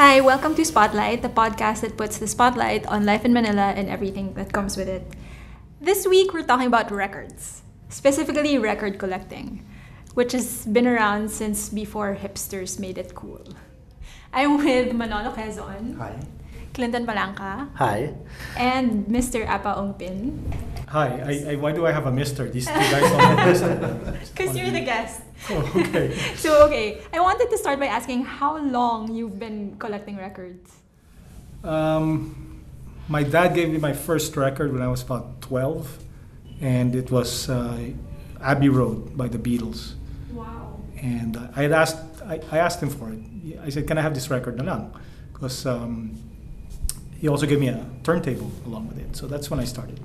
Hi, welcome to Spotlight, the podcast that puts the spotlight on life in Manila and everything that comes with it. This week, we're talking about records, specifically record collecting, which has been around since before hipsters made it cool. I'm with Manolo Quezon. Hi. Clinton Palanca. Hi. And Mr. Apa Ongpin. Hi. Why do I have a mister? These two guys don't listen. Because you're the guest. Oh, okay. So, I wanted to start by asking how long you've been collecting records. My dad gave me my first record when I was about 12, and it was Abbey Road by the Beatles. Wow. And I asked him for it. I said, "Can I have this record na lang?" Because he also gave me a turntable along with it. So that's when I started.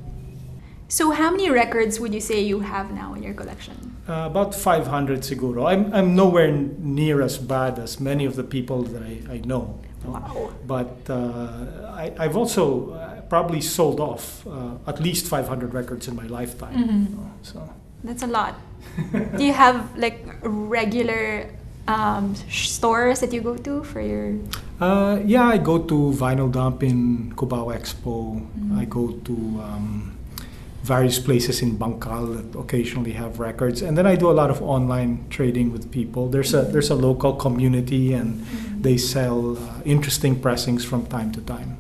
So how many records would you say you have now in your collection? About 500 siguro. I'm nowhere near as bad as many of the people that I know. Wow. But I've also probably sold off at least 500 records in my lifetime. Mm-hmm. So That's a lot. Do you have like regular stores that you go to for your... yeah, I go to Vinyl Dump in Cubao Expo. Mm-hmm. I go to various places in Bangkal that occasionally have records, and then I do a lot of online trading with people. There's a local community, and they sell interesting pressings from time to time.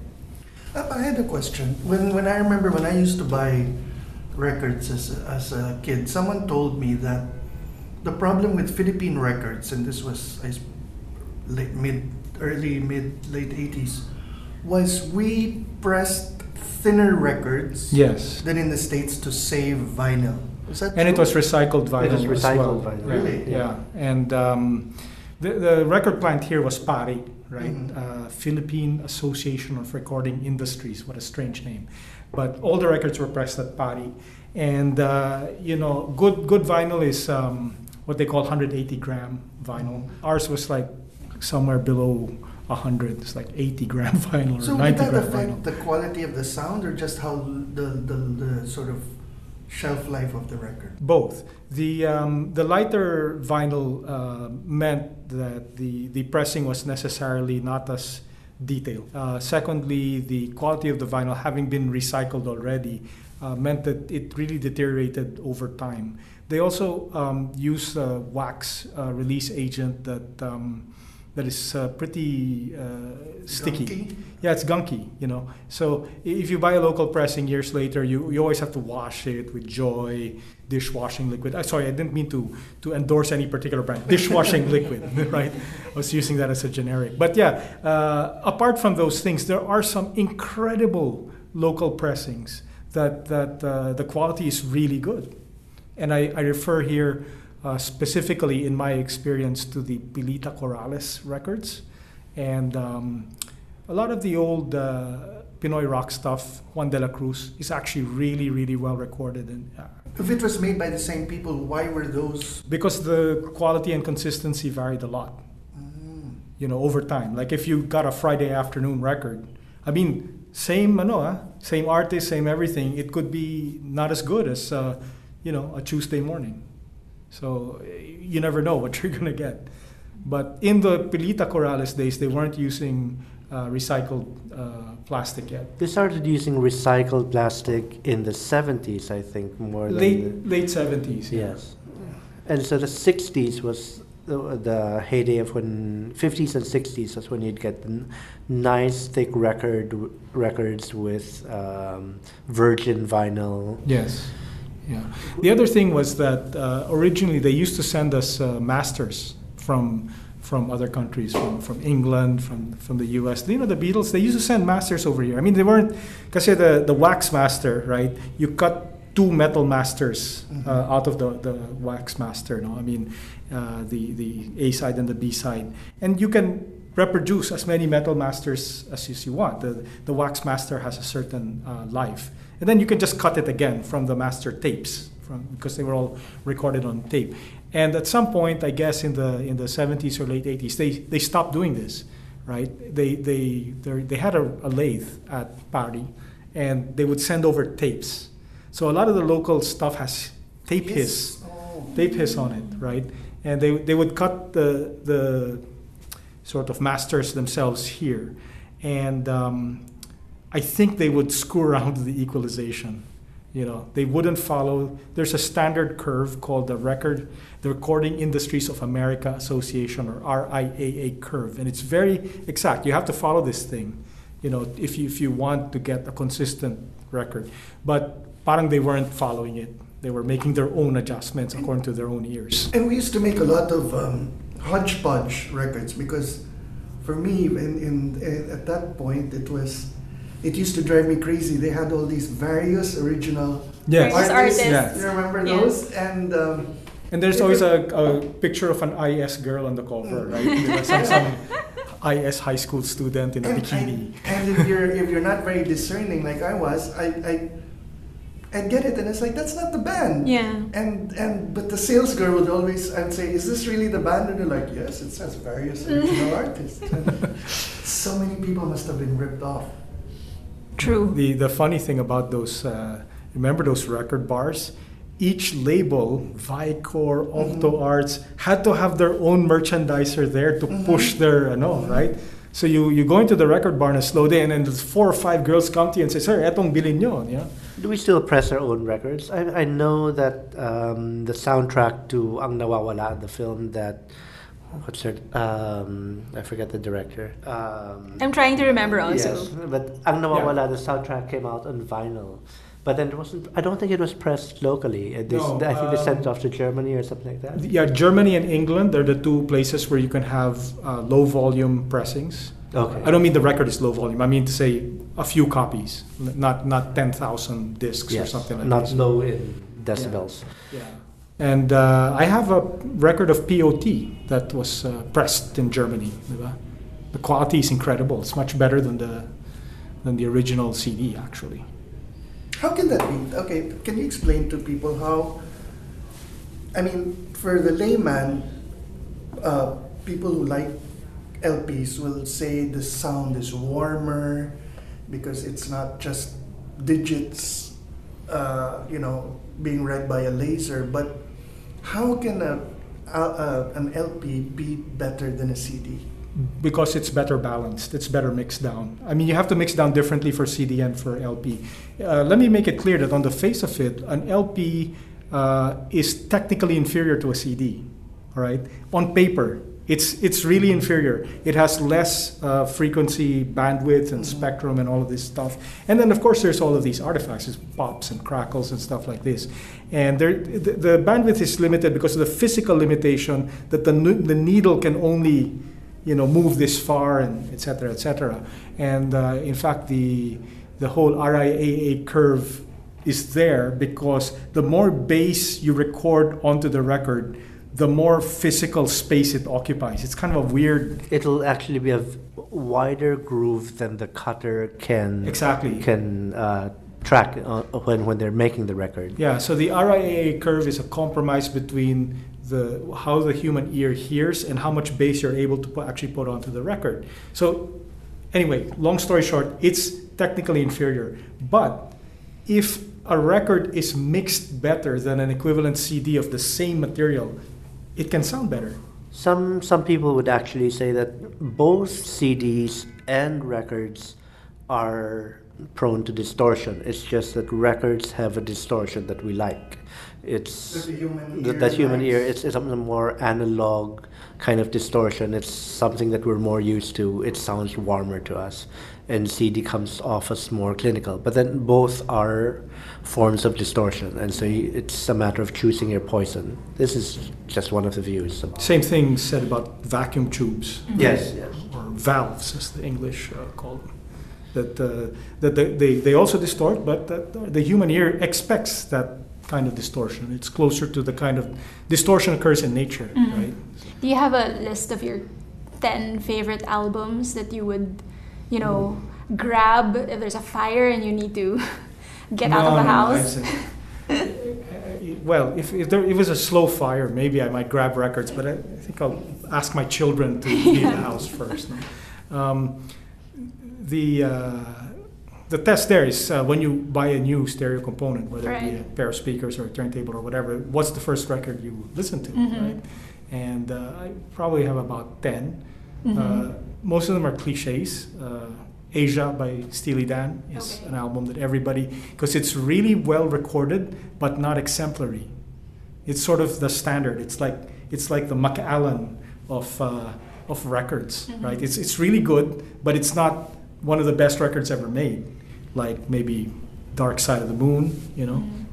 I had a question. When I remember when I used to buy records as a kid, someone told me that the problem with Philippine records, and this was late 80s, was we pressed thinner records Yes. than in the States to save vinyl. Is that And true? it was recycled vinyl. It was recycled as well. vinyl. Really? Yeah. And the record plant here was PARI, right? Mhm. Philippine Association of Recording Industries. What a strange name. But all the records were pressed at PARI. And, good vinyl is what they call 180-gram vinyl. Ours was like somewhere below 100. It's like 80-gram vinyl or So did that 90-gram affect vinyl. the quality of the sound, or just how the sort of shelf life of the record? Both. The lighter vinyl meant that the pressing was necessarily not as detailed. Secondly, the quality of the vinyl, having been recycled already, meant that it really deteriorated over time. They also use a wax release agent that is pretty sticky. Gunky? Yeah, it's gunky, So if you buy a local pressing years later, you always have to wash it with Joy dishwashing liquid. Sorry, I didn't mean to endorse any particular brand. Dishwashing liquid, right? I was using that as a generic. But yeah, apart from those things, there are some incredible local pressings that the quality is really good. And I refer here specifically in my experience to the Pilita Corrales records, and a lot of the old Pinoy rock stuff. Juan De La Cruz is actually really, really well recorded, and If it was made by the same people, why were those? because the quality and consistency varied a lot, over time. Like if you got a Friday afternoon record, same artist, same everything, it could be not as good as a Tuesday morning. So you never know what you're going to get. But in the Pilita Corrales days, they weren't using recycled plastic yet. They started using recycled plastic in the 70s, I think, more than... Late 70s. Yeah. Yes. And so the 60s was the heyday of when... 50s and 60s was when you'd get nice, thick records with virgin vinyl. Yes. Yeah. The other thing was that originally they used to send us masters from other countries, from England, from the U.S. The Beatles, they used to send masters over here. They weren't, because the wax master, right? You cut 2 metal masters out of the wax master, the A side and the B side, and you can reproduce as many metal masters as you want. The wax master has a certain life. And then you can just cut it again from the master tapes, because they were all recorded on tape. And at some point, I guess in the 70s or late 80s, they stopped doing this, right? They had a lathe at PARI, and they would send over tapes. So a lot of the local stuff has tape hiss on it, right? And they would cut the sort of masters themselves here. And I think they would screw around the equalization. They wouldn't follow. There's a standard curve called the Recording Industries of America Association, or RIAA curve, and it's very exact. You have to follow this thing, if you want to get a consistent record. But parang they weren't following it. They were making their own adjustments according to their own ears. And we used to make a lot of hodgepodge records, because for me, at that point, it used to drive me crazy. They had all these various original artists. Yes. You remember those? And there's always a picture of an IS girl on the cover, right? Some IS high school student in a bikini. And if you're not very discerning like I was, I'd get it, and it's like, that's not the band. Yeah. But the sales girl would always, I'd say, is this really the band? And they're like, yes, it says various original artists. And so many people must have been ripped off. True. The funny thing about those, remember those record bars? Each label, Vicor, Octo Arts, had to have their own merchandiser there to push their, right? So you go into the record bar on a slow day, and then 4 or 5 girls come to you and say, sir, etong bilhin nyo. Do we still press our own records? I know that the soundtrack to Ang Nawawala, the film that, I forget the director. I'm trying to remember also. Yes, but Ang Nawawala, the soundtrack came out on vinyl. But then I don't think it was pressed locally. I think they sent it off to Germany or something like that. Yeah, Germany and England, they're the two places where you can have low volume pressings. Okay. I don't mean the record is low volume. I mean to say a few copies, not 10,000 discs or something like that. Not low in decibels. Yeah. And I have a record of POT that was pressed in Germany. The quality is incredible. It's much better than the original CD, actually. How can that be? Okay, can you explain to people how, for the layman, people who like LPs will say the sound is warmer because it's not just digits, being read by a laser. But how can an LP be better than a CD? Because it's better balanced, it's better mixed down. You have to mix down differently for CD and for LP. Let me make it clear that on the face of it, an LP is technically inferior to a CD. All right, on paper, it's really inferior. It has less frequency, bandwidth, and spectrum, and all of this stuff. And then, of course, there's all of these artifacts, there's pops and crackles and stuff like this. And the bandwidth is limited because of the physical limitation that the needle can only move this far, and et cetera, et cetera. And in fact, the whole RIAA curve is there because the more bass you record onto the record, the more physical space it occupies. It's kind of a weird... It'll actually be a wider groove than the cutter can track when they're making the record. Yeah, so the RIAA curve is a compromise between how the human ear hears and how much bass you're able to actually put onto the record. So anyway, long story short, it's technically inferior. But if a record is mixed better than an equivalent CD of the same material, it can sound better. Some people would actually say that both CDs and records are prone to distortion. It's just that records have a distortion that we like. It's that human ear. It's a more analog kind of distortion. It's something that we're more used to. It sounds warmer to us, and CD comes off as more clinical. But then both are forms of distortion, and so it's a matter of choosing your poison. This is just one of the views. Same thing said about vacuum tubes. Yes. Or valves, as the English call them. That they also distort, but the human ear expects that kind of distortion. It's closer to the kind of distortion occurs in nature, right? Do you have a list of your 10 favorite albums that you would, grab if there's a fire and you need to get out of the house? Well, if it was a slow fire, maybe I might grab records, but I think I'll ask my children to leave the house first. The test there is when you buy a new stereo component, whether it be a pair of speakers or a turntable or whatever, what's the first record you listen to, right? And I probably have about 10. Most of them are cliches. Asia by Steely Dan is an album that everybody, because it's really well recorded but not exemplary. It's sort of the standard. It's like the McAllen of records, right? It's really good, but it's not one of the best records ever made. Like maybe Dark Side of the Moon,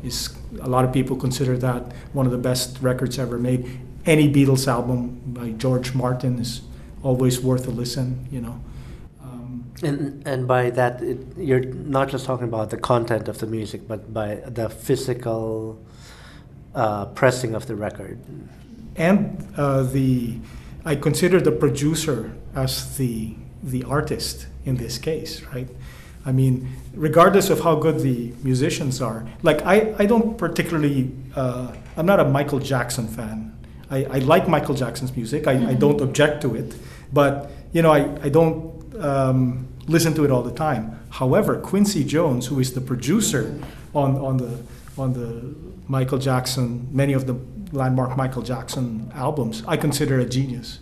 is a lot of people consider that one of the best records ever made. Any Beatles album by George Martin is always worth a listen, And by that, you're not just talking about the content of the music, but by the physical pressing of the record. And I consider the producer as the artist in this case, right? I mean, regardless of how good the musicians are, like I don't particularly, I'm not a Michael Jackson fan. I like Michael Jackson's music. I don't object to it, but I don't listen to it all the time. However, Quincy Jones, who is the producer on the Michael Jackson, many of the landmark Michael Jackson albums, I consider a genius.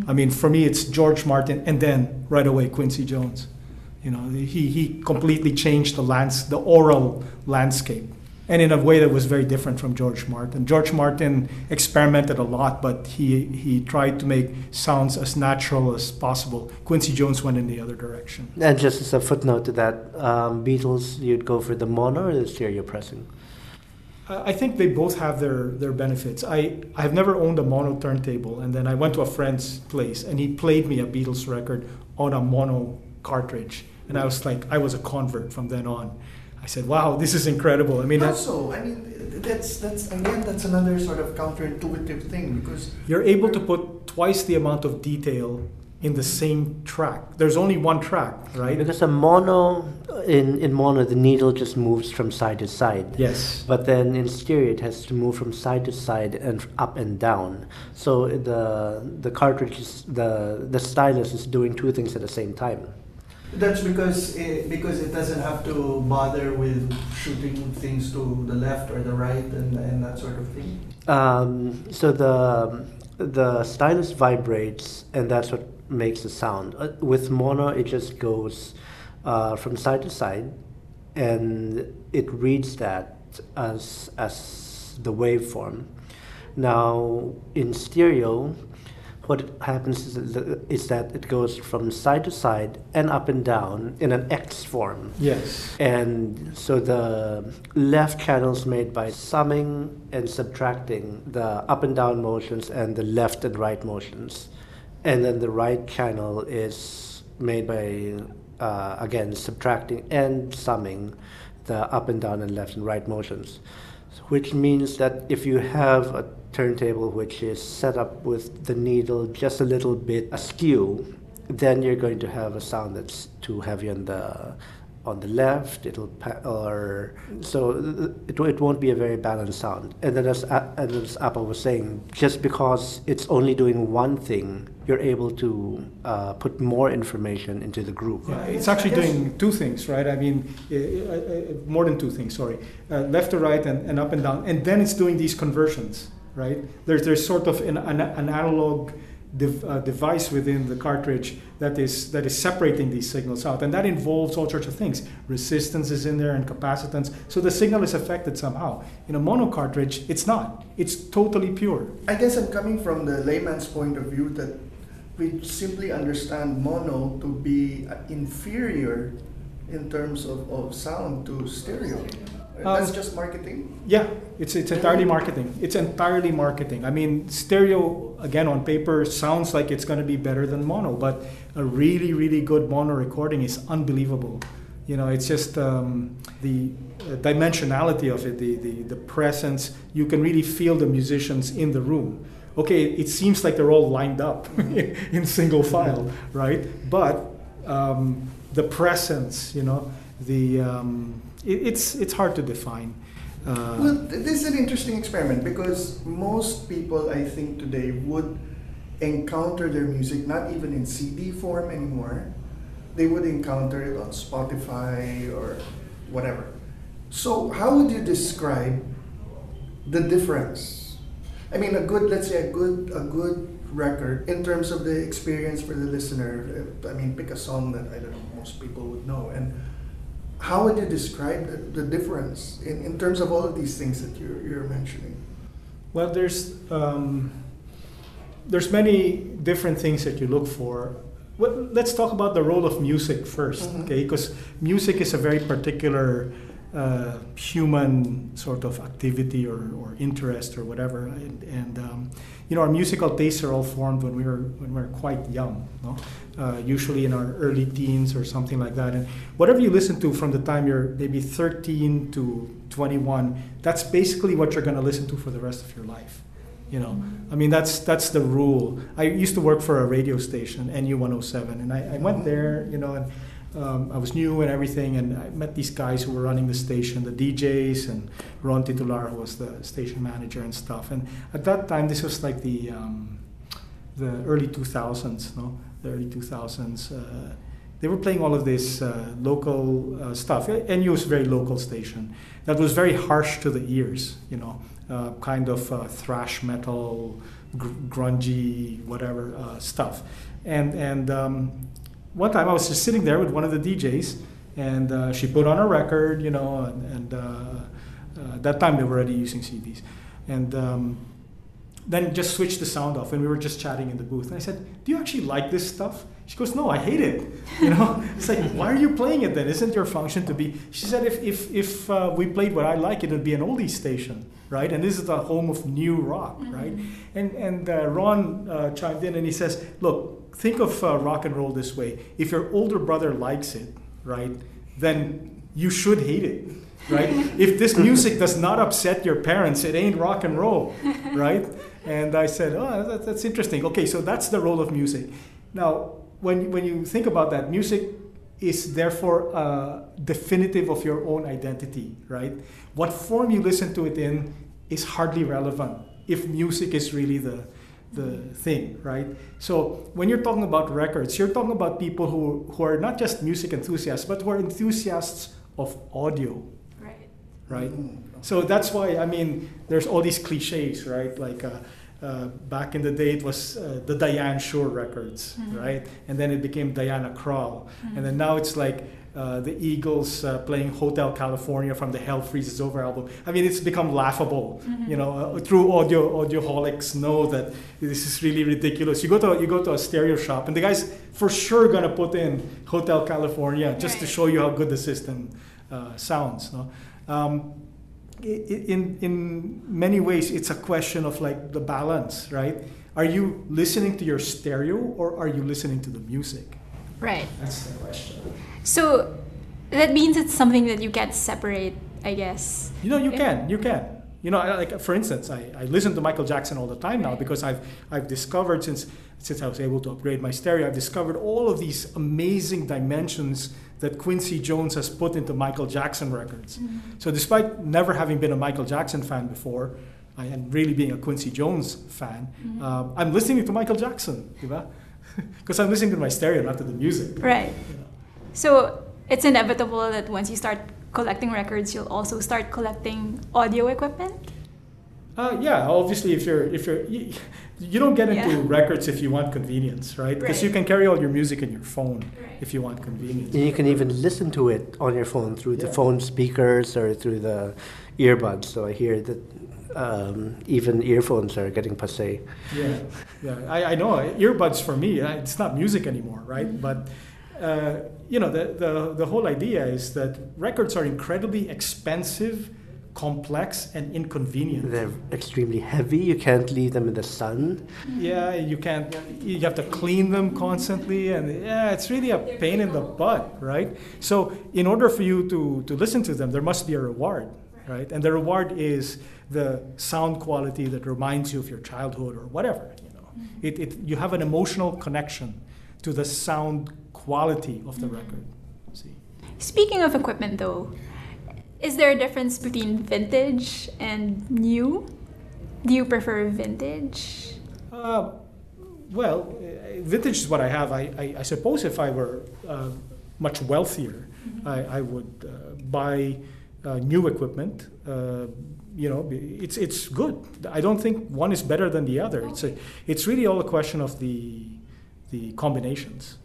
I mean, for me, it's George Martin, and then right away Quincy Jones. He completely changed the oral landscape, and in a way that was very different from George Martin. George Martin experimented a lot, but he tried to make sounds as natural as possible. Quincy Jones went in the other direction. And just as a footnote to that, Beatles, you'd go for the mono or the stereo pressing? I think they both have their benefits. I've never owned a mono turntable, and then I went to a friend's place, and he played me a Beatles record on a mono cartridge, and I was a convert from then on. I said, "Wow, this is incredible." I mean, that's another sort of counterintuitive thing, because you're able to put twice the amount of detail in the same track. There's only one track, right? Because in mono, the needle just moves from side to side. Yes. But then in stereo, it has to move from side to side and up and down. So the cartridge, the stylus is doing two things at the same time. That's because it doesn't have to bother with shooting things to the left or the right and that sort of thing. So the stylus vibrates, and that's what makes the sound. With mono, it just goes from side to side, and it reads that as the waveform. Now in stereo, what happens is that it goes from side to side and up and down in an X form. Yes. And so the left channel is made by summing and subtracting the up and down motions and the left and right motions. And then the right channel is made by, again, subtracting and summing the up and down and left and right motions. Which means that if you have a turntable which is set up with the needle just a little bit askew, then you're going to have a sound that's too heavy on the left. It won't be a very balanced sound. And then as Appa was saying, just because it's only doing one thing, you're able to put more information into the group. Yeah, it's actually doing two things, right? I mean, more than two things, sorry. Left to right and up and down. And then it's doing these conversions, right? There's sort of an analog device within the cartridge that is separating these signals out, and that involves all sorts of things. Resistance is in there and capacitance, so the signal is affected somehow. In a mono cartridge, it's not. It's totally pure. I guess I'm coming from the layman's point of view that we simply understand mono to be inferior in terms of sound to stereo. That's just marketing? Yeah, it's entirely marketing. It's entirely marketing. I mean, stereo, again, on paper, sounds like it's going to be better than mono, but a really, really good mono recording is unbelievable. It's just the dimensionality of it, the presence. You can really feel the musicians in the room. Okay, it seems like they're all lined up in single file, right? But the presence, it's hard to define. Well, this is an interesting experiment because most people, I think, today would encounter their music not even in CD form anymore. They would encounter it on Spotify or whatever. So how would you describe the difference? I mean, let's say a good record in terms of the experience for the listener? I mean, pick a song that I don't know most people would know, and how would you describe the difference in terms of all of these things that you're mentioning? Well, there's many different things that you look for. Well, let's talk about the role of music first, okay? Because music is a very particular human sort of activity or interest or whatever, and our musical tastes are all formed when we're quite young, no? Usually in our early teens or something like that. And whatever you listen to from the time you're maybe 13 to 21, that's basically what you're going to listen to for the rest of your life. I mean, that's the rule. I used to work for a radio station, NU 107, and I went there, and I was new and everything, and I met these guys who were running the station, the DJs, and Ron Titular, who was the station manager and stuff. And at that time, this was like the early 2000s, no? The early 2000s. They were playing all of this local stuff. NU was a very local station that was very harsh to the ears, kind of thrash metal, grungy, whatever stuff. And one time I was just sitting there with one of the DJs, and she put on a record, and at that time they were already using CDs. And then just switched the sound off, and we were just chatting in the booth. And I said, "Do you actually like this stuff?" She goes, "No, I hate it." It's like, why are you playing it then? Isn't your function to be? She said, if we played what I like, it would be an oldie station, right? And this is the home of new rock, right? And Ron chimed in and he says, "Look, think of rock and roll this way. If your older brother likes it, right, then you should hate it, right? If this music does not upset your parents, it ain't rock and roll, right?" And I said, "Oh, that's interesting. Okay, so that's the role of music." Now, when you think about that, music is therefore definitive of your own identity, right? What form you listen to it in is hardly relevant if music is really the thing, right? So when you're talking about records, you're talking about people who are not just music enthusiasts, but who are enthusiasts of audio, right? So that's why, I mean, there's all these cliches, right? Like back in the day, it was the Diane Shore records, right? And then it became Diana Krall. And then now it's like the Eagles playing Hotel California from the Hell Freezes Over album. I mean, it's become laughable. True audioholics know that this is really ridiculous. You go to a stereo shop, and the guy's for sure gonna put in Hotel California just to show you how good the system sounds. No? In many ways, it's a question of like the balance, right? Are you listening to your stereo or are you listening to the music? Right. That's the question. So that means it's something that you can't separate, I guess. You can. Like for instance, I listen to Michael Jackson all the time now because I've discovered since I was able to upgrade my stereo, I've discovered all of these amazing dimensions that Quincy Jones has put into Michael Jackson records. So despite never having been a Michael Jackson fan before, and really being a Quincy Jones fan, I'm listening to Michael Jackson, because I'm listening to my stereo, not to the music. Right. So it's inevitable that once you start collecting records, you'll also start collecting audio equipment? Yeah, obviously you don't get into records if you want convenience, right? Because you can carry all your music in your phone if you want convenience. And you can even listen to it on your phone through the phone speakers or through the earbuds. So I hear that even earphones are getting passé. Yeah. I know. Earbuds for me, it's not music anymore, right? But the whole idea is that records are incredibly expensive, complex, and inconvenient. They're extremely heavy. You can't leave them in the sun. Yeah, you can't. You have to clean them constantly, and it's really a pain in the butt, right? So in order for you to listen to them, there must be a reward, right? And the reward is the sound quality that reminds you of your childhood or whatever. You have an emotional connection to the sound quality of the record. See. Speaking of equipment, though, is there a difference between vintage and new? Do you prefer vintage? Well, vintage is what I have. I suppose if I were much wealthier, I would buy new equipment it's good. I don't think one is better than the other. It's really all a question of the combinations.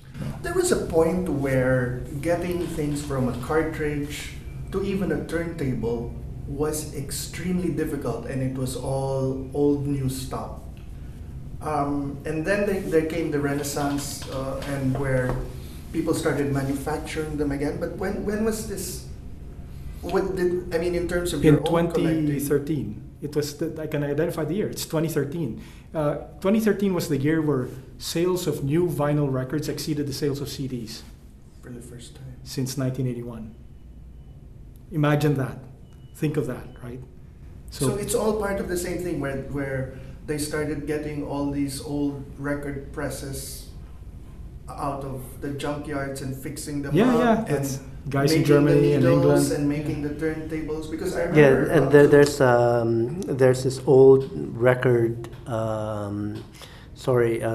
There was a point where getting things from a cartridge to even a turntable was extremely difficult, and it was all old new stuff. And then there came the Renaissance, and where people started manufacturing them again. But when was this? In terms of your in own collecting? 2013. It was I can identify the year. It's 2013. 2013 was the year where sales of new vinyl records exceeded the sales of CDs For the first time. since 1981. Imagine that. Think of that, right? So it's all part of the same thing where they started getting all these old record presses out of the junkyards and fixing them up. That's and guys in making Germany the and needles England and making the turntables, because I remember. Yeah, and there's this old record,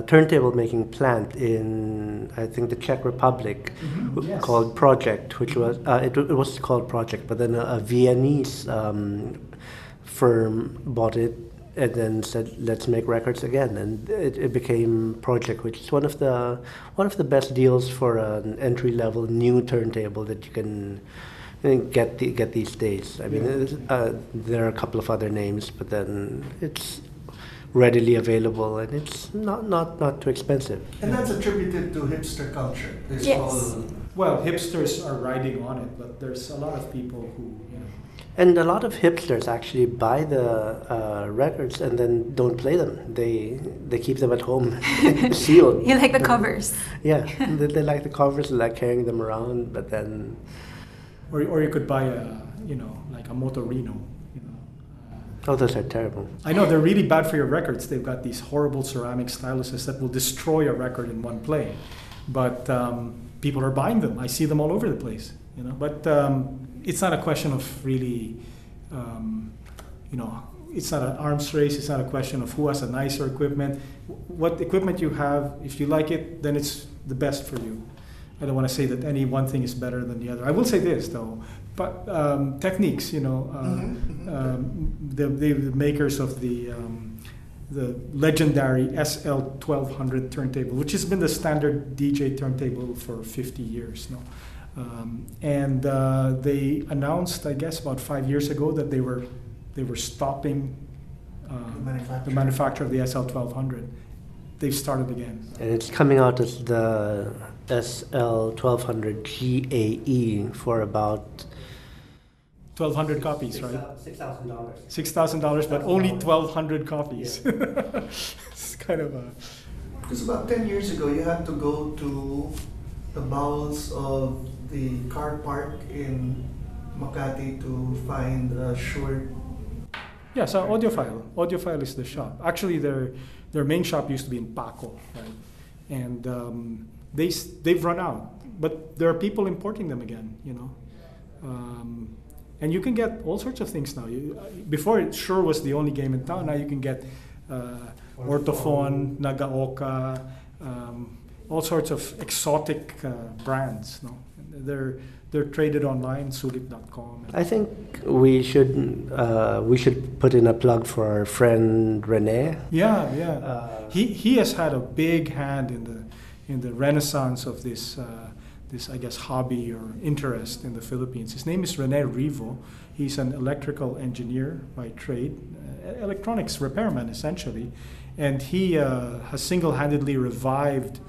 turntable making plant in, I think, the Czech Republic, Yes. called Project, which was it was called Project, but then a Viennese firm bought it and then said, let's make records again, and it became Project, which is one of the best deals for an entry level new turntable that you can get these days. I mean, there are a couple of other names, but then it's readily available and it's not too expensive. And that's attributed to hipster culture. This Yes. whole Well, hipsters are riding on it, but there's a lot of people who, And a lot of hipsters actually buy the records and then don't play them. They keep them at home sealed. You like the covers. Yeah, they like the covers, they like carrying them around, but then or you could buy like a Motorino. oh, those are terrible. I know they're really bad for your records. They've got these horrible ceramic styluses that will destroy a record in one play, but people are buying them. I see them all over the place. But it's not a question of really, it's not an arms race. It's not a question of who has a nicer equipment. What equipment you have, if you like it, then it's the best for you. I don't want to say that any one thing is better than the other. I will say this though, but techniques, the makers of the legendary SL1200 turntable, which has been the standard DJ turntable for 50 years now. And they announced, I guess, about 5 years ago that they were stopping the manufacture of the SL1200. They've started again. And it's coming out as the SL1200 GAE for about 1,200 copies, right? $6,000. $6,000, but only 1,200 copies. It's kind of a... Because about 10 years ago, you had to go to the bowels of the car park in Makati to find a Shure. Yeah, so Audiophile. Audiophile is the shop. Actually, their main shop used to be in Paco, right? And they've run out, but there are people importing them again, and you can get all sorts of things now. Before it sure was the only game in town. Now you can get Orthophone, Nagaoka, all sorts of exotic brands. No, they're traded online, sulit.com. I think we should put in a plug for our friend Rene. Yeah. He has had a big hand in the renaissance of this I guess hobby or interest in the Philippines. His name is Rene Rivo. He's an electrical engineer by trade, electronics repairman essentially, and he has single-handedly revived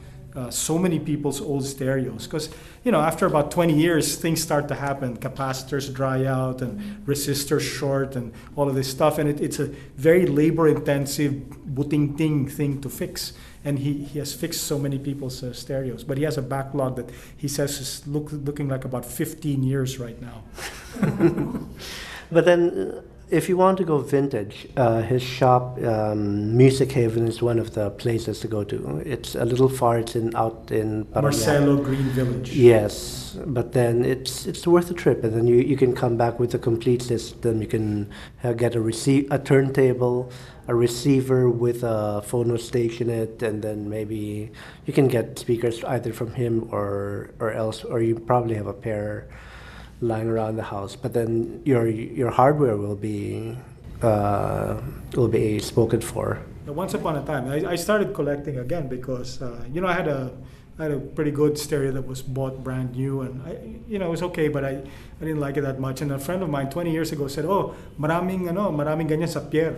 so many people's old stereos, because after about 20 years things start to happen. Capacitors dry out and resistors short and all of this stuff, and it's a very labor-intensive buting-ting thing to fix. And he has fixed so many people's stereos, but he has a backlog that he says is looking like about 15 years right now. But then, if you want to go vintage, his shop, Music Haven, is one of the places to go to. It's a little far. It's out in Parañaque. Marcelo Green Village. Yes, but then it's worth the trip, and then you can come back with a complete system. You can get a turntable, a receiver with a phono station in it, and then maybe you can get speakers either from him or else, or you probably have a pair lying around the house. But then your hardware will be spoken for. Once upon a time, I started collecting again because I had a pretty good stereo that was bought brand new, and it was okay, but I didn't like it that much. And a friend of mine 20 years ago said, "Oh, maraming ganyan sa pier."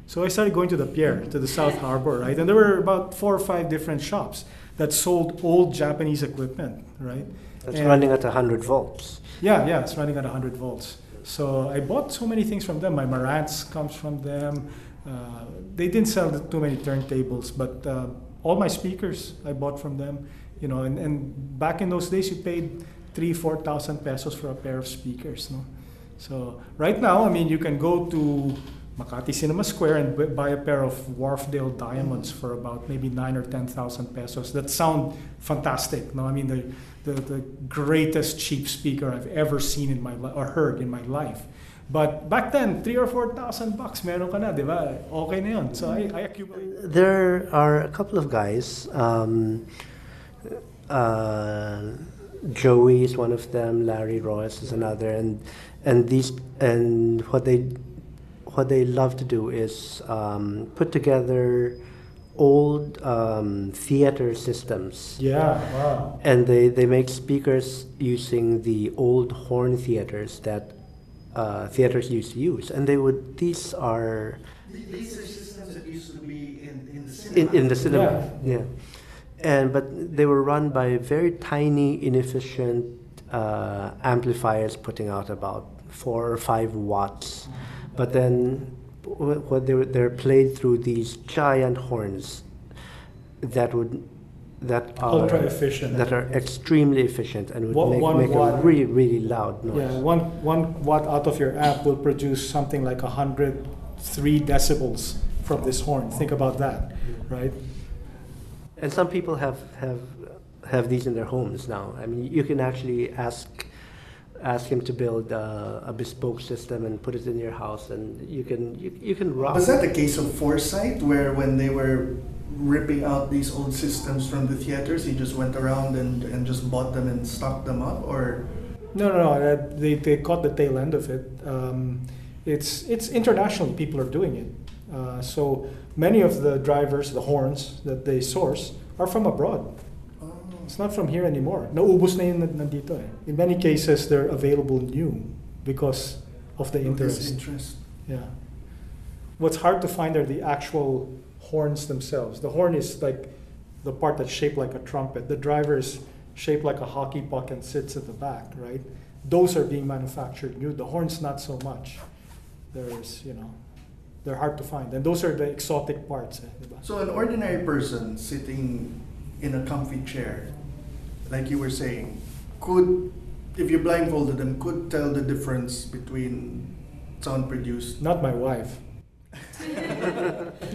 So I started going to the pier, to the South Harbor, right? And there were about 4 or 5 different shops that sold old Japanese equipment, right? It's running at 100 volts. Yeah, it's running at 100 volts. So I bought so many things from them. My Marantz comes from them. They didn't sell too many turntables, but all my speakers I bought from them. And back in those days, you paid 3,000-4,000 pesos for a pair of speakers. No? So right now, you can go to Makati Cinema Square and buy a pair of Wharfdale Diamonds for about maybe 9,000 or 10,000 pesos that sound fantastic. No, the greatest cheap speaker I've ever seen in my life or heard in my life. But back then, 3,000 or 4,000 bucks, meron ka na, di ba? Okay na yun. So I accumulated. There are a couple of guys. Joey is one of them. Larry Royce is another, and what they love to do is put together old theater systems. Yeah, wow. And they make speakers using the old horn theaters that theaters used to use. And these are systems that used to be in the cinema. In the cinema, yeah. But they were run by very tiny, inefficient amplifiers putting out about 4 or 5 watts. But then they're played through these giant horns that are ultra efficient, that are extremely efficient and would make watt, a really, really loud noise. Yeah, one watt out of your amp will produce something like 103 decibels from this horn. Think about that, right? And some people have these in their homes now. You can actually ask him to build a bespoke system and put it in your house, and you can rock. Was that a case of foresight, where when they were ripping out these old systems from the theaters, he just went around and just bought them and stocked them up, or? No. They caught the tail end of it. It's internationally people are doing it. So many of the drivers, the horns that they source, are from abroad. It's not from here anymore. Naubos na yun nandito eh. In many cases, they're available new because of the interest. Yeah. What's hard to find are the actual horns themselves. The horn is like the part that's shaped like a trumpet. The driver is shaped like a hockey puck and sits at the back, right? Those are being manufactured new. The horns, not so much. They're hard to find. And those are the exotic parts. So an ordinary person sitting in a comfy chair, like you were saying, could, if you blindfolded them, could tell the difference between sound produced? Not my wife.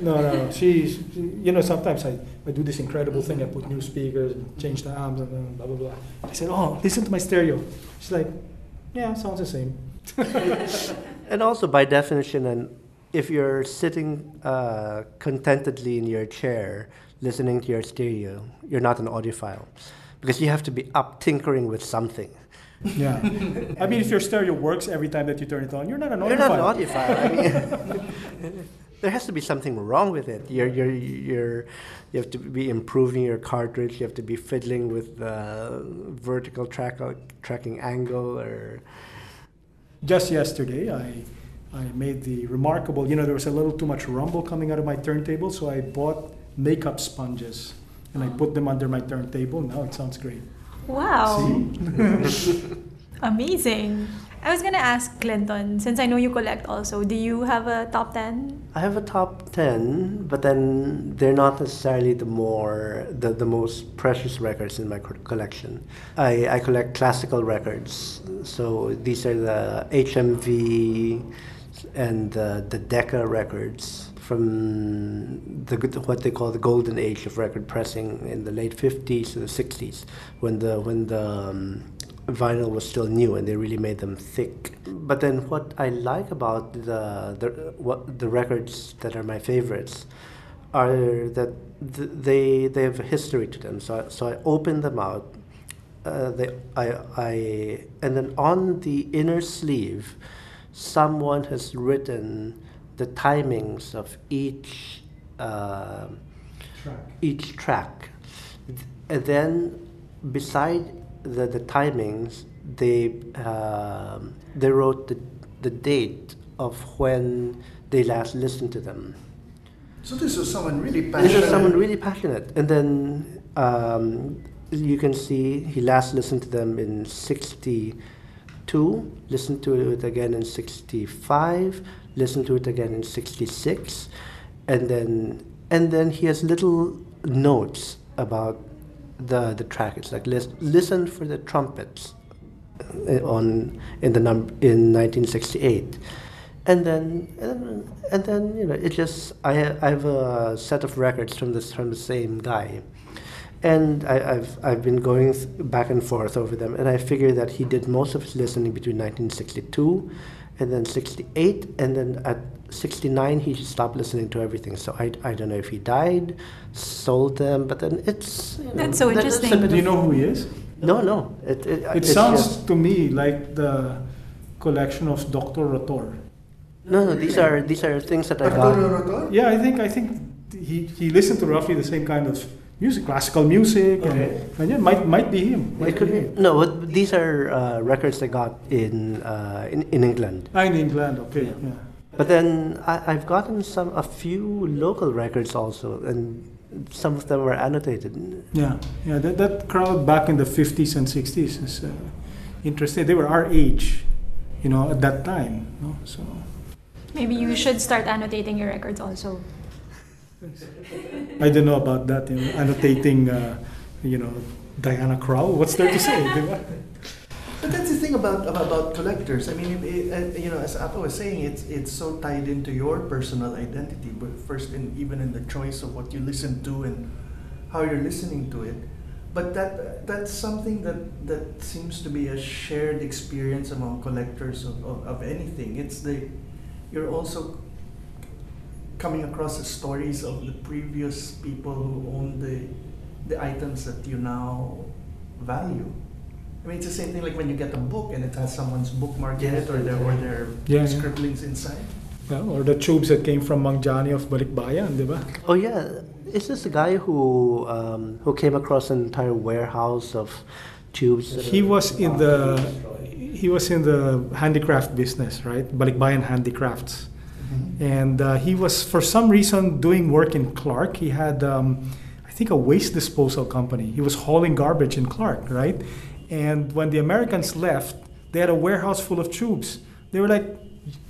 No. She's, sometimes I do this incredible thing. I put new speakers, change the amps, and blah, blah, blah. I said, oh, listen to my stereo. She's like, yeah, sounds the same. And also, by definition, and if you're sitting contentedly in your chair, listening to your stereo, you're not an audiophile, because you have to be up tinkering with something. Yeah. If your stereo works every time that you turn it on, you're not an audiophile. You're not an audiophile. There has to be something wrong with it. You have to be improving your cartridge. You have to be fiddling with the vertical tracking angle. Or just yesterday, I made the remarkable. There was a little too much rumble coming out of my turntable, so I bought makeup sponges and I put them under my turntable. Now it sounds great. Wow. Amazing. I was going to ask Clinton, since I know you collect also, do you have a top 10? I have a top 10, but then they're not necessarily the most precious records in my collection. I collect classical records. So these are the HMV and the Decca records from what they call the golden age of record pressing in the late 50s to the 60s, when the vinyl was still new and they really made them thick. But then what I like about the records that are my favorites are that they have a history to them. So I open them out, and then on the inner sleeve, someone has written the timings of each track. And then beside the timings, they wrote the date of when they last listened to them. So this was someone really passionate. This is someone really passionate. And then you can see he last listened to them in 62, listened to it again in 65, listened to it again in 66, and then he has little notes about the track. It's like listen for the trumpets in 1968. And then it just I have a set of records from the same guy, and I've been going back and forth over them, and I figure that he did most of his listening between 1962 and then 68, and then at 69 he stopped listening to everything. So I don't know if he died, sold them, but then it's that's so interesting. Do you know who he is? No. It sounds to me like the collection of Dr. Rotor. No, these are things that I got. Yeah, I think he listened to roughly the same kind of music, classical music, and yeah, might be him. It could be. No, but these are records I got in England. In England, okay. Yeah. But then I've gotten a few local records also, and some of them were annotated. Yeah. That crowd back in the 50s and 60s is interesting. They were our age, at that time. So. Maybe you should start annotating your records also. I don't know about that. Annotating, Diana Krall. What's there to say? But that's the thing about collectors. I mean, as Apo was saying, it's so tied into your personal identity. But first, even in the choice of what you listen to and how you're listening to it. But that's something that seems to be a shared experience among collectors of anything. You're also coming across the stories of the previous people who owned the items that you now value. I mean, it's the same thing like when you get a book and it has someone's bookmark in it or their scribblings inside. Yeah, or the tubes that came from Mang Johnny of Balikbayan, di ba? Oh yeah, is this the guy who came across an entire warehouse of tubes? He was in the handicraft business, right? Balikbayan Handicrafts. Mm-hmm. And he was, for some reason, doing work in Clark. He had, I think, a waste disposal company. He was hauling garbage in Clark, right? And when the Americans left, they had a warehouse full of tubes. They were like,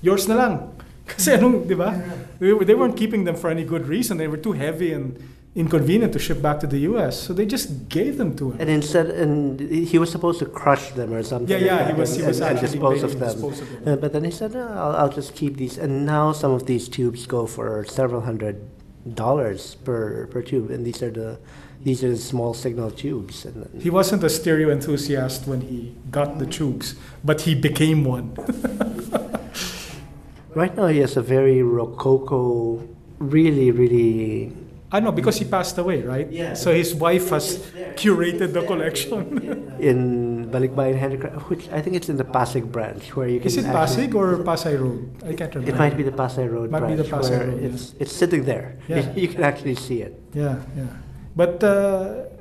yours na lang. Kasi di ba? They weren't keeping them for any good reason. They were too heavy and inconvenient to ship back to the U.S., so they just gave them to him. And he was supposed to crush them or something. Yeah, he was actually dispose of them. But then he said, no, I'll just keep these. And now some of these tubes go for several $100 per tube, and these are the small signal tubes. And he wasn't a stereo enthusiast when he got the tubes, but he became one. Right now he has a very rococo, really, really... I know, because he passed away, right? Yeah. So his wife has curated the collection. In Balikbayan Handicraft, which I think it's in the Pasig branch, where you can. Is it Pasig or Pasay Road? I can't remember. It might be the Pasay Road branch. Might be the Pasay Road. It's sitting there. Yeah. You can actually see it. Yeah. But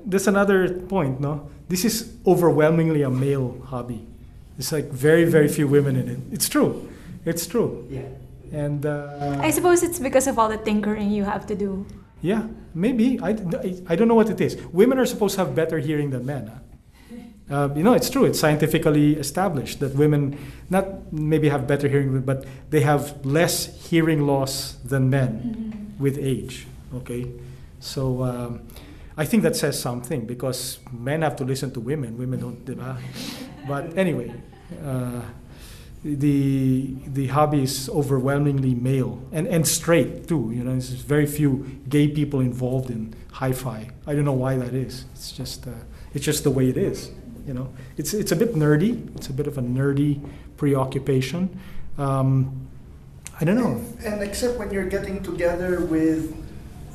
there's another point, no? This is overwhelmingly a male hobby. There's like very, very few women in it. It's true. Yeah. And I suppose it's because of all the tinkering you have to do. Yeah, maybe. I don't know what it is. Women are supposed to have better hearing than men. It's true. It's scientifically established that women not maybe have better hearing, but they have less hearing loss than men with age. Okay, so I think that says something because men have to listen to women. Women don't. But anyway. The hobby is overwhelmingly male and straight too. There's very few gay people involved in hi-fi. I don't know why that is. It's just the way it is. It's a bit nerdy. It's a bit of a nerdy preoccupation. I don't know. And except when you're getting together with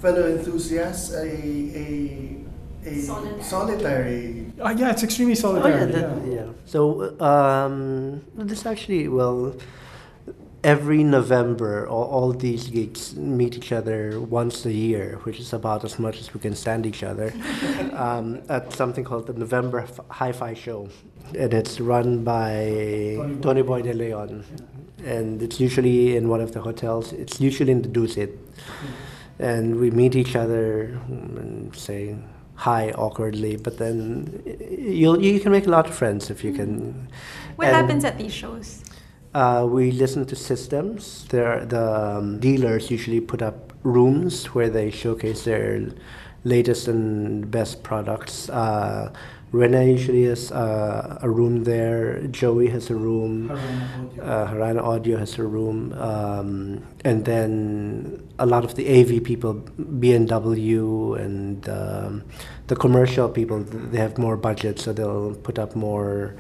fellow enthusiasts, a solitary. Yeah, it's extremely Oh, solitary. yeah. So this actually, well, every November, all these geeks meet each other once a year, which is about as much as we can stand each other, at something called the November Hi-Fi Show. And it's run by Tony Boy De Leon. And it's usually in one of the hotels. It's usually in the Dusit. And we meet each other and say hi awkwardly, but then you can make a lot of friends if you can. What happens at these shows? We listen to systems. The dealers usually put up rooms where they showcase their latest and best products. Rene usually has a room there. Joey has a room. Harana Audio has a room. And then a lot of the AV people, B&W and the commercial people, they have more budget, so they'll put up more.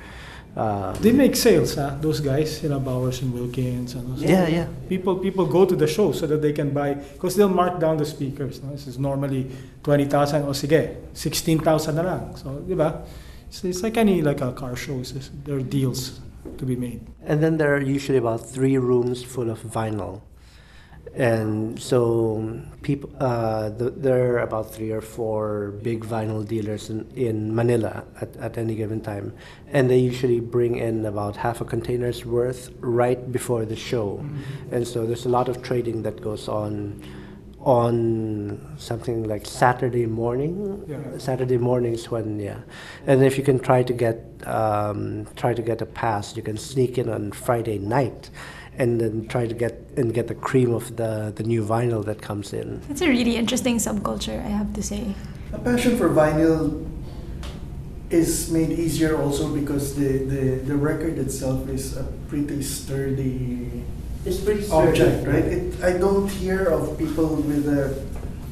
They make sales, those guys, Bowers and Wilkins and those. Yeah. People go to the show so that they can buy, because they'll mark down the speakers. No? This is normally 20,000 o sige, 16,000 na lang. So, di ba? So it's like a car show. There are deals to be made. And then there are usually about 3 rooms full of vinyl. And so people, there are about 3 or 4 big vinyl dealers in Manila at any given time, and they usually bring in about half a container's worth right before the show, and so there's a lot of trading that goes on something like Saturday morning. Saturday mornings when and if you can try to get a pass, you can sneak in on Friday night. And then try to get the cream of the new vinyl that comes in. It's a really interesting subculture, I have to say. A passion for vinyl is made easier also because the record itself is a pretty sturdy object, right? I don't hear of people with a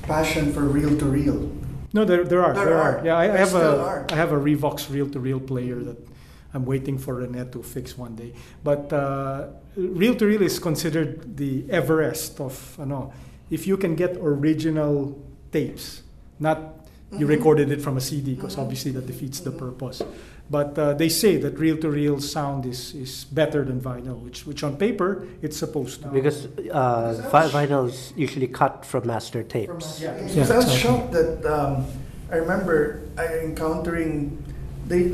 passion for reel-to-reel. No, there are. Yeah, I have a are. Revox reel-to-reel player that I'm waiting for Rene to fix one day. But reel-to-reel is considered the Everest of, if you can get original tapes, not you recorded it from a CD, because obviously that defeats the purpose. But they say that reel-to-reel sound is better than vinyl, which on paper it's supposed to. Because vinyl is usually cut from master tapes. I was shocked that I remember encountering.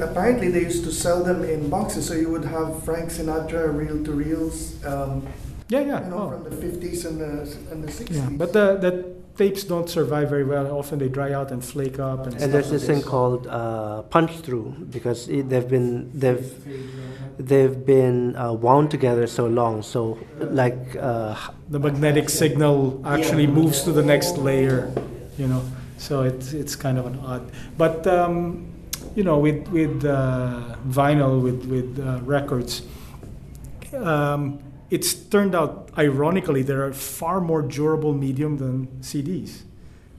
Apparently they used to sell them in boxes, so you would have Frank Sinatra reel-to-reels. From the 50s and the 60s. Yeah, but the tapes don't survive very well. Often they dry out and flake up. And there's this thing called punch-through, because they've been wound together so long. So the magnetic signal actually moves to the next layer. So it's kind of an odd. But with vinyl, with records, it's turned out, ironically, they're a far more durable medium than CDs.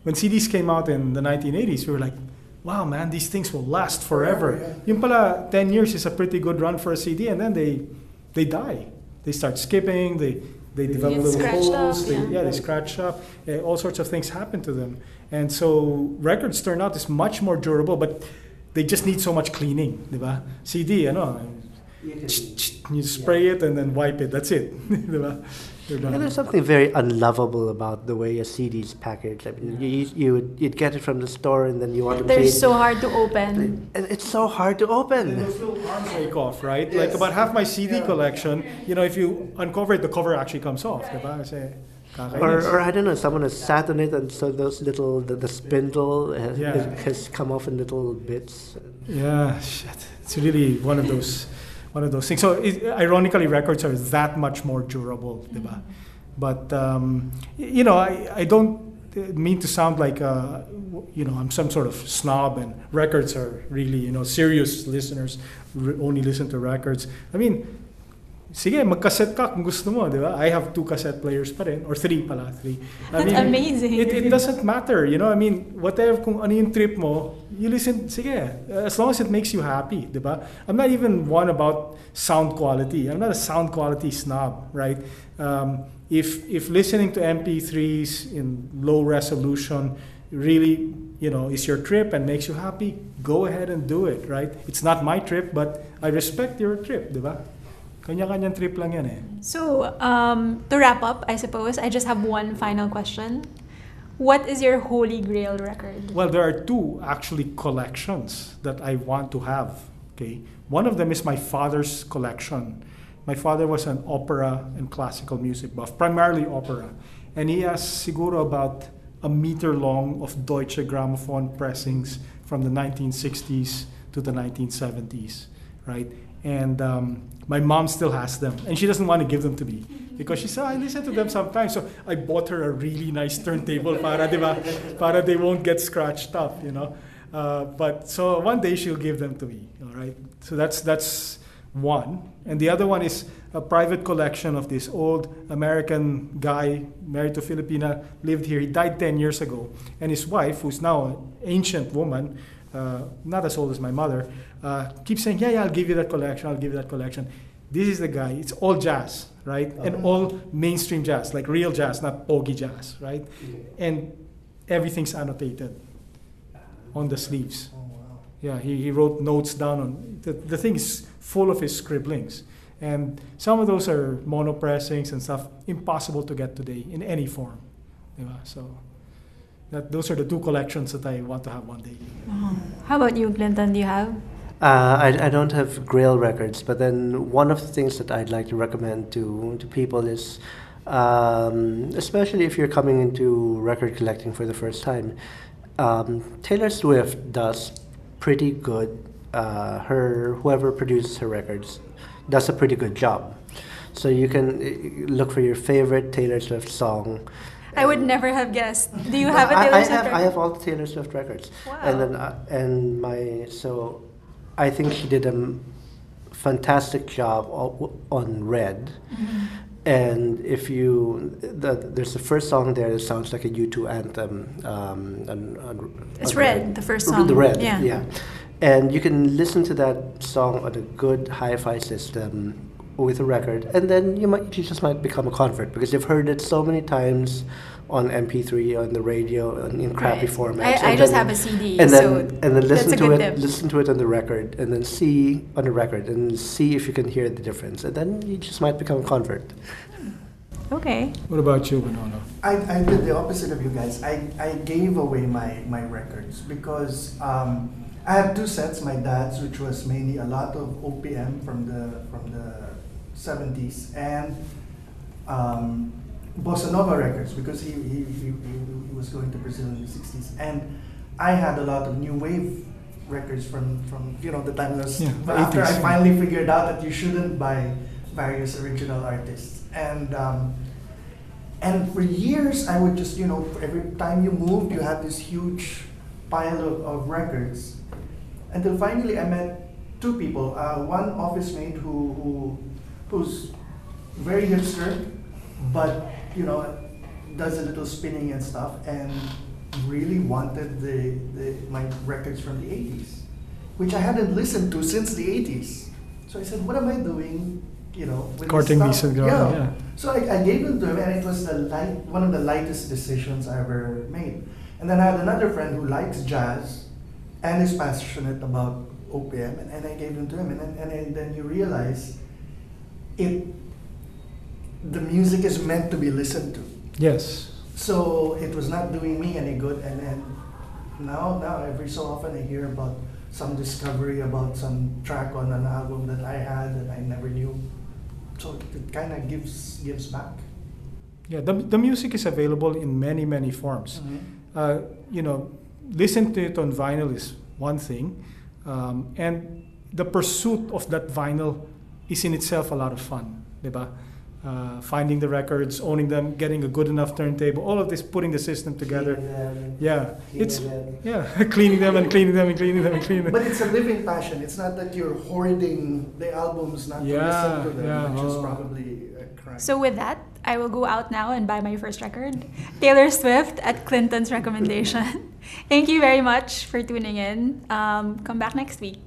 When CDs came out in the 1980s, we were like, wow, man, these things will last forever. Yung pala, 10 years is a pretty good run for a CD, and then they die. They start skipping, they develop little holes, they scratch up, all sorts of things happen to them. And so records turn out is much more durable, but they just need so much cleaning, diba? CD, you spray it and then wipe it. That's it, diba? There's something very unlovable about the way a CD is packaged. I mean, you'd get it from the store and then you want to play it. They're so hard to open. And it's so hard to open. And those little arms break off, right? Yes. Like about half my CD collection, if you uncover it, the cover actually comes off, diba? Or I don't know, someone has sat on it and so those little, the spindle has come off in little bits. Yeah, shit. It's really one of those things. So ironically, records are that much more durable, diba? But I don't mean to sound like I'm some sort of snob, and records are really serious listeners only listen to records. I mean, sige, mag-cassette ka kung gusto mo, di ba? I have 2 cassette players pa rin, or 3 pala, 3. That's amazing. It doesn't matter, I mean, whatever, kung ano yung trip mo, you listen, sige, as long as it makes you happy, di ba? I'm not even one about sound quality. I'm not a sound quality snob, right? If listening to MP3s in low resolution really is your trip and makes you happy, go ahead and do it, right? It's not my trip, but I respect your trip, di ba? Kanya-kanyang trip lang yan eh. So, to wrap up, I suppose, I just have one final question. What is your holy grail record? Well, there are two actually collections that I want to have. Okay, one of them is my father's collection. My father was an opera and classical music buff, primarily opera, and he has siguro about a meter long of Deutsche Grammophon pressings from the 1960s to the 1970s, right? And my mom still has them, and she doesn't want to give them to me because she said I listen to them sometimes. So I bought her a really nice turntable para, diba? Para they won't get scratched up, But so one day she'll give them to me, all right? So that's one, and the other one is a private collection of this old American guy married to Filipina, lived here. He died 10 years ago, and his wife, who's now an ancient woman, not as old as my mother, keeps saying, yeah, I'll give you that collection. This is the guy. It's all jazz, right? And all mainstream jazz, like real jazz, not pogy jazz, right? And everything's annotated on the sleeves. Yeah, he wrote notes down on the thing is full of his scribblings, and some of those are mono pressings and stuff impossible to get today in any form. So those are the two collections that I want to have one day. How about you, Clinton? Do you have? I don't have Grail records, but then one of the things that I'd like to recommend to people is, especially if you're coming into record collecting for the first time, Taylor Swift does pretty good. Whoever produces her records does a pretty good job. So you can look for your favorite Taylor Swift song. I would never have guessed. Do you have a Taylor Swift record? I have all the Taylor Swift records. Wow. And I think she did a fantastic job on Red. Mm-hmm. And there's the first song there that sounds like a U2 anthem. It's Red, the first song. The Red, yeah. yeah. And you can listen to that song on a good hi-fi system with a record, and then you just might become a convert because you've heard it so many times on MP3, on the radio, in crappy formats. I just have a CD, and so then listen to it. tip. Listen to it on the record, and then see if you can hear the difference, and then you just might become a convert. Okay. What about you, Manolo? I did the opposite of you guys. I gave away my records because I have two sets. My dad's, which was mainly a lot of OPM from the 70s, and bossa nova records because he was going to Brazil in the 60s, and I had a lot of new wave records from the time was after 80s, I finally figured out that you shouldn't buy various original artists, and for years I would just every time you moved you had this huge pile of records, until finally I met two people, one office mate who's very hipster, but does a little spinning and stuff, and really wanted my records from the 80s, which I hadn't listened to since the 80s. So I said, what am I doing, with Courting this these stuff? and yeah. So I gave them to him, and it was one of the lightest decisions I ever made. And then I had another friend who likes jazz and is passionate about OPM, and I gave them to him, and then you realize the music is meant to be listened to. Yes. So it was not doing me any good, and then now every so often I hear about some discovery about some track on an album that I had that I never knew. So it kind of gives back. Yeah, the music is available in many forms. Mm-hmm. Listen to it on vinyl is one thing, and the pursuit of that vinyl is in itself a lot of fun, diba? Finding the records, owning them, getting a good enough turntable, all of this, putting the system together. Cleaning them and cleaning them and cleaning them and cleaning them. But it's a living passion. It's not that you're hoarding the albums not to listen to them, which is probably a crime. So with that, I will go out now and buy my first record, Taylor Swift at Clinton's recommendation. Thank you very much for tuning in. Come back next week.